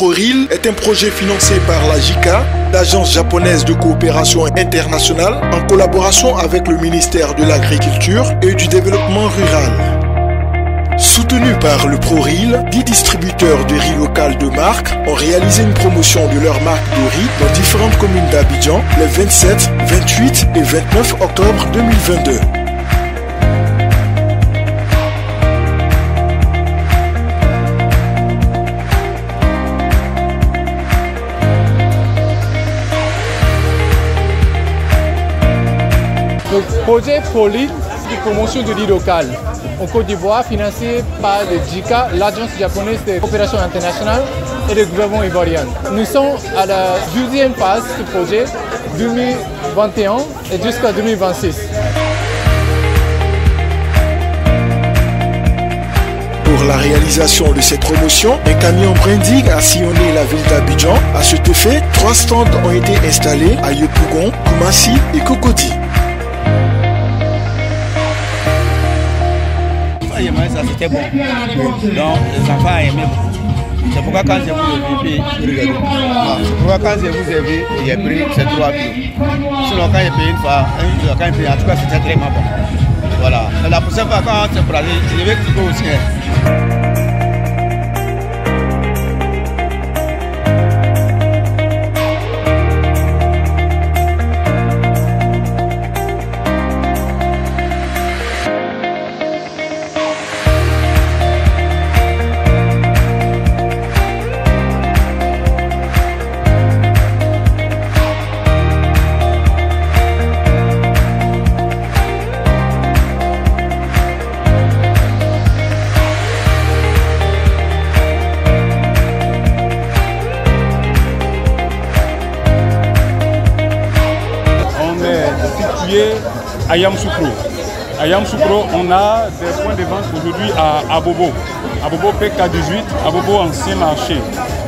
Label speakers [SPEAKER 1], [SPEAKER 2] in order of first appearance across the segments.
[SPEAKER 1] ProReal est un projet financé par la JICA, l'Agence japonaise de coopération internationale, en collaboration avec le ministère de l'Agriculture et du Développement rural. Soutenu par le ProReal, 10 distributeurs de riz local de marque ont réalisé une promotion de leur marque de riz dans différentes communes d'Abidjan les 27, 28 et 29 octobre 2022.
[SPEAKER 2] Le projet ProReal de promotion du riz local en Côte d'Ivoire, financé par le JICA, l'Agence japonaise de coopération internationale et le gouvernement ivoirien. Nous sommes à la 12e phase du projet 2021 et jusqu'à 2026.
[SPEAKER 1] Pour la réalisation de cette promotion, un camion branding a sillonné la ville d'Abidjan. À cet effet, 3 stands ont été installés à Yopougon, Koumassi et Cocody.
[SPEAKER 3] Ça c'était bon. Donc les enfants aimaient beaucoup. C'est pourquoi quand je vous ai vu, c'est pourquoi quand je vous ai vu, j'ai pris ces 3 kilos. Sinon quand j'ai payé une fois, quand j'ai payé, en tout cas c'était très bon. Voilà. La prochaine fois quand c'est pour aller, je vais cliquer aussi.
[SPEAKER 4] À Yamoussoukro. À Yamoussoukro, on a des points de vente aujourd'hui à Abobo. Abobo PK18, Abobo Ancien Marché.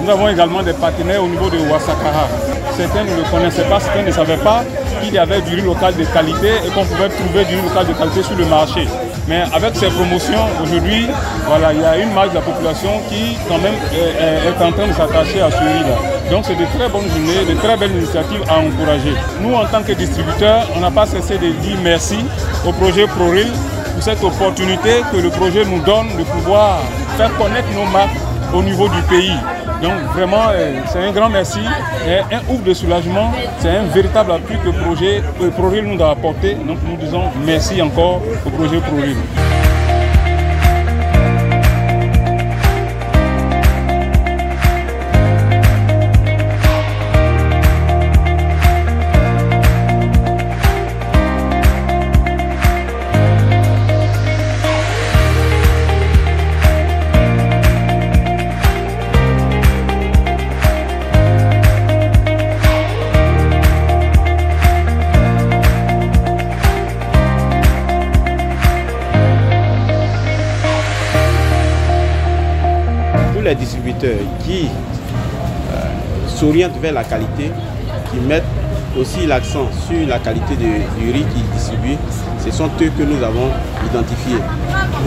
[SPEAKER 4] Nous avons également des partenaires au niveau de Ouassakara. Certains ne le connaissaient pas, certains ne savaient pas qu'il y avait du riz local de qualité et qu'on pouvait trouver du riz local de qualité sur le marché. Mais avec ces promotions, aujourd'hui, voilà, il y a une marge de la population qui quand même est en train de s'attacher à ce riz-là. Donc c'est de très bonnes journées, de très belles initiatives à encourager. Nous, en tant que distributeurs, on n'a pas cessé de dire merci au projet ProReal pour cette opportunité que le projet nous donne de pouvoir faire connaître nos marques au niveau du pays. Donc vraiment, c'est un grand merci et un ouf de soulagement. C'est un véritable appui que le ProReal nous a apporté. Donc nous disons merci encore au projet ProReal.
[SPEAKER 5] Les distributeurs qui s'orientent vers la qualité, qui mettent aussi l'accent sur la qualité du riz qu'ils distribuent, ce sont eux que nous avons identifiés.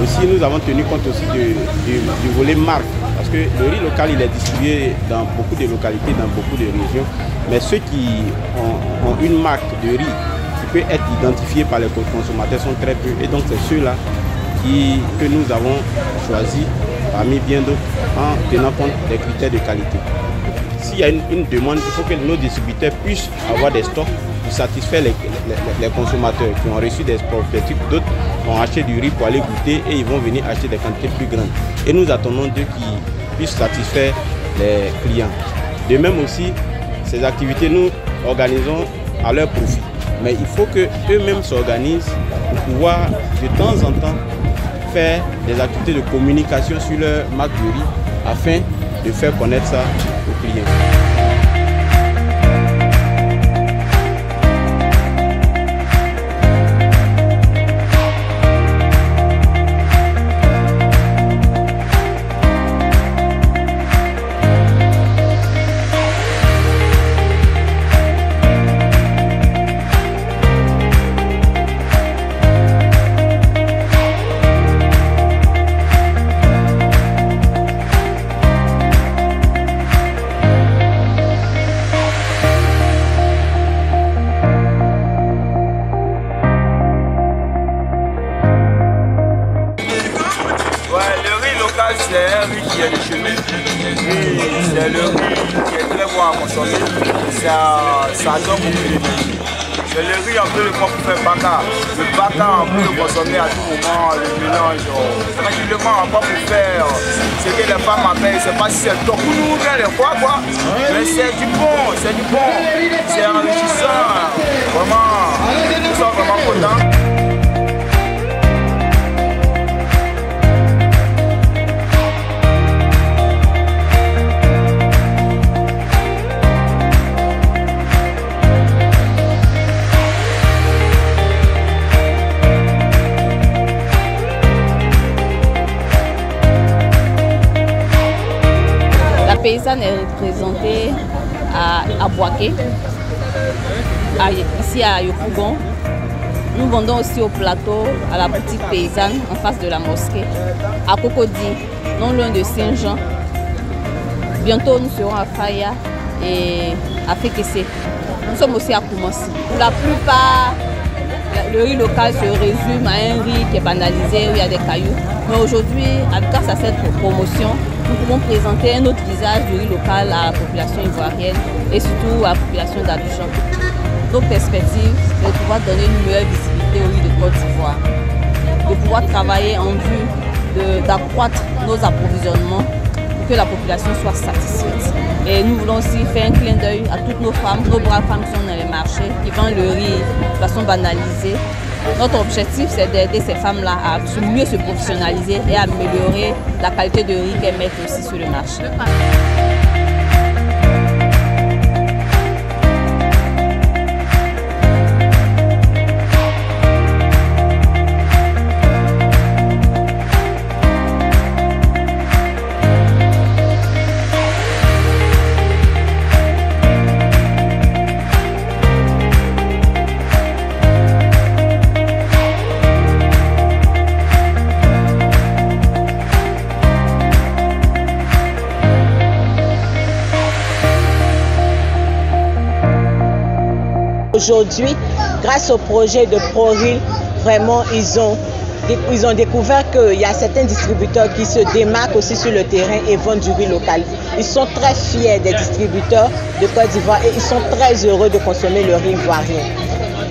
[SPEAKER 5] Aussi, nous avons tenu compte aussi du volet marque, parce que le riz local il est distribué dans beaucoup de localités, dans beaucoup de régions, mais ceux qui ont une marque de riz qui peut être identifiée par les consommateurs sont très peu, et donc c'est ceux-là que nous avons choisis parmi bien d'autres en tenant compte des critères de qualité. S'il y a une demande, il faut que nos distributeurs puissent avoir des stocks pour satisfaire les consommateurs qui ont reçu des prototypes. D'autres ont acheté du riz pour aller goûter et ils vont venir acheter des quantités plus grandes. Et nous attendons d'eux qui puissent satisfaire les clients. De même aussi, ces activités, nous organisons à leur profit. Mais il faut qu'eux-mêmes s'organisent pour pouvoir de temps en temps faire des activités de communication sur leur marque de riz afin de faire connaître ça aux clients.
[SPEAKER 6] C'est le riz qui est très bon à consommer. Ça donne beaucoup d'énergie. C'est le riz en peu pour faire baka. Le baka on peut le consommer à tout moment, le mélange. Tranquillement, on va pour faire ce que les femmes appellent, je ne sais pas si c'est tokounou ou bien les quoi. Mais c'est du bon, c'est du bon. C'est enrichissant. Vraiment, nous sommes vraiment contents.
[SPEAKER 7] La paysanne est représentée à Boaké, ici à Yopougon. Nous vendons aussi au plateau, à la boutique paysanne, en face de la mosquée, à Cocody, non loin de Saint-Jean. Bientôt, nous serons à Faya et à Fekese. Nous sommes aussi à Koumassi. Pour la plupart, le riz local se résume à un riz qui est banalisé, où il y a des cailloux. Mais aujourd'hui, grâce à cette promotion, nous pouvons présenter un autre visage du riz local à la population ivoirienne et surtout à la population d'Abidjan. Notre perspective, c'est de pouvoir donner une meilleure visibilité au riz de Côte d'Ivoire, de pouvoir travailler en vue d'accroître nos approvisionnements pour que la population soit satisfaite. Et nous voulons aussi faire un clin d'œil à toutes nos femmes, nos braves femmes qui sont dans les marchés, qui vendent le riz de façon banalisée. Notre objectif, c'est d'aider ces femmes-là à mieux se professionnaliser et à améliorer la qualité de riz qu'elles mettent aussi sur le marché.
[SPEAKER 8] Aujourd'hui, grâce au projet de ProRiz, vraiment ils ont découvert qu'il y a certains distributeurs qui se démarquent aussi sur le terrain et vendent du riz local. Ils sont très fiers des distributeurs de Côte d'Ivoire et ils sont très heureux de consommer le riz ivoirien.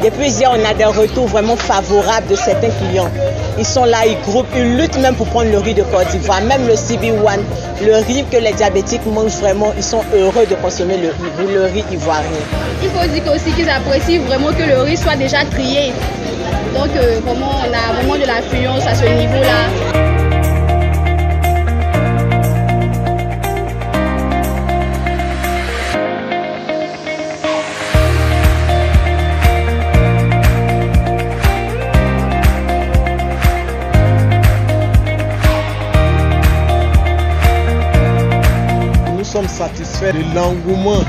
[SPEAKER 8] Depuis hier, on a des retours vraiment favorables de certains clients. Ils sont là, ils groupent, ils luttent même pour prendre le riz de Côte d'Ivoire. Même le CB1, le riz que les diabétiques mangent vraiment, ils sont heureux de consommer le riz ivoirien.
[SPEAKER 9] Il faut dire aussi qu'ils apprécient vraiment que le riz soit déjà trié. Donc vraiment, on a vraiment de l'affluence à ce niveau-là.
[SPEAKER 10] Nous sommes satisfaits de l'engouement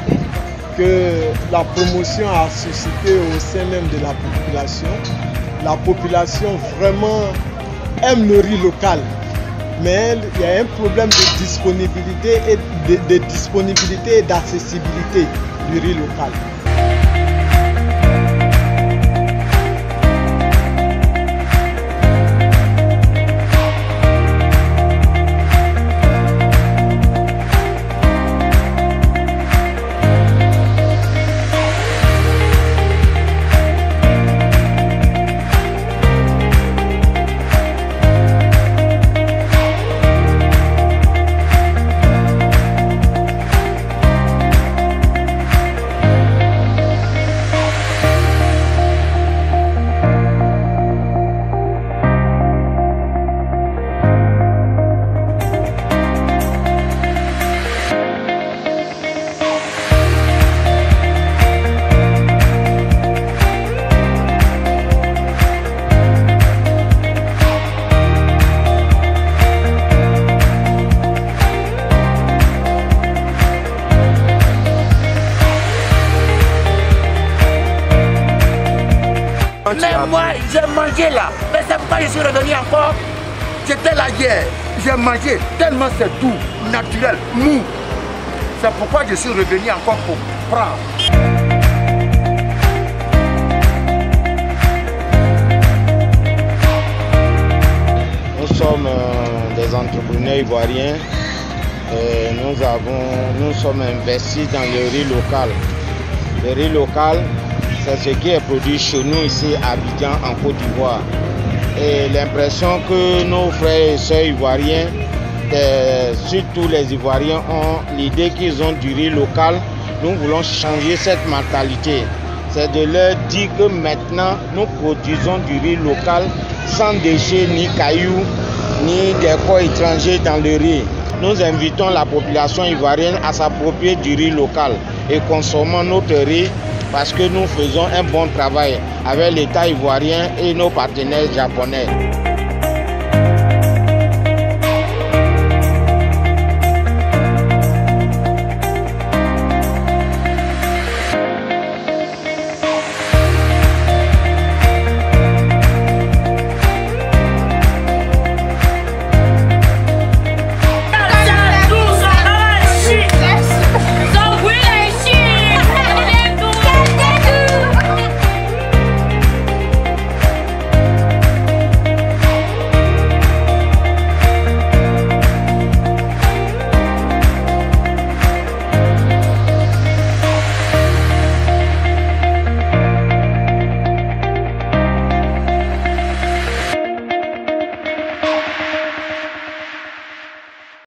[SPEAKER 10] que la promotion a suscité au sein même de la population. La population vraiment aime le riz local, mais il y a un problème de disponibilité et d'accessibilité du riz local.
[SPEAKER 11] Mais moi, j'ai mangé là. Mais c'est pourquoi je suis revenu encore. J'étais là hier. J'ai mangé tellement c'est doux, naturel, mou. C'est pourquoi je suis revenu encore pour prendre.
[SPEAKER 12] Nous sommes des entrepreneurs ivoiriens Nous sommes investis dans le riz local. Le riz local, c'est ce qui est produit chez nous ici à Abidjan en Côte d'Ivoire. Et l'impression que nos frères et sœurs ivoiriens, surtout les Ivoiriens, ont l'idée qu'ils ont du riz local. Nous voulons changer cette mentalité. C'est de leur dire que maintenant, nous produisons du riz local sans déchets, ni cailloux, ni des corps étrangers dans le riz. Nous invitons la population ivoirienne à s'approprier du riz local et consommons notre riz parce que nous faisons un bon travail avec l'État ivoirien et nos partenaires japonais.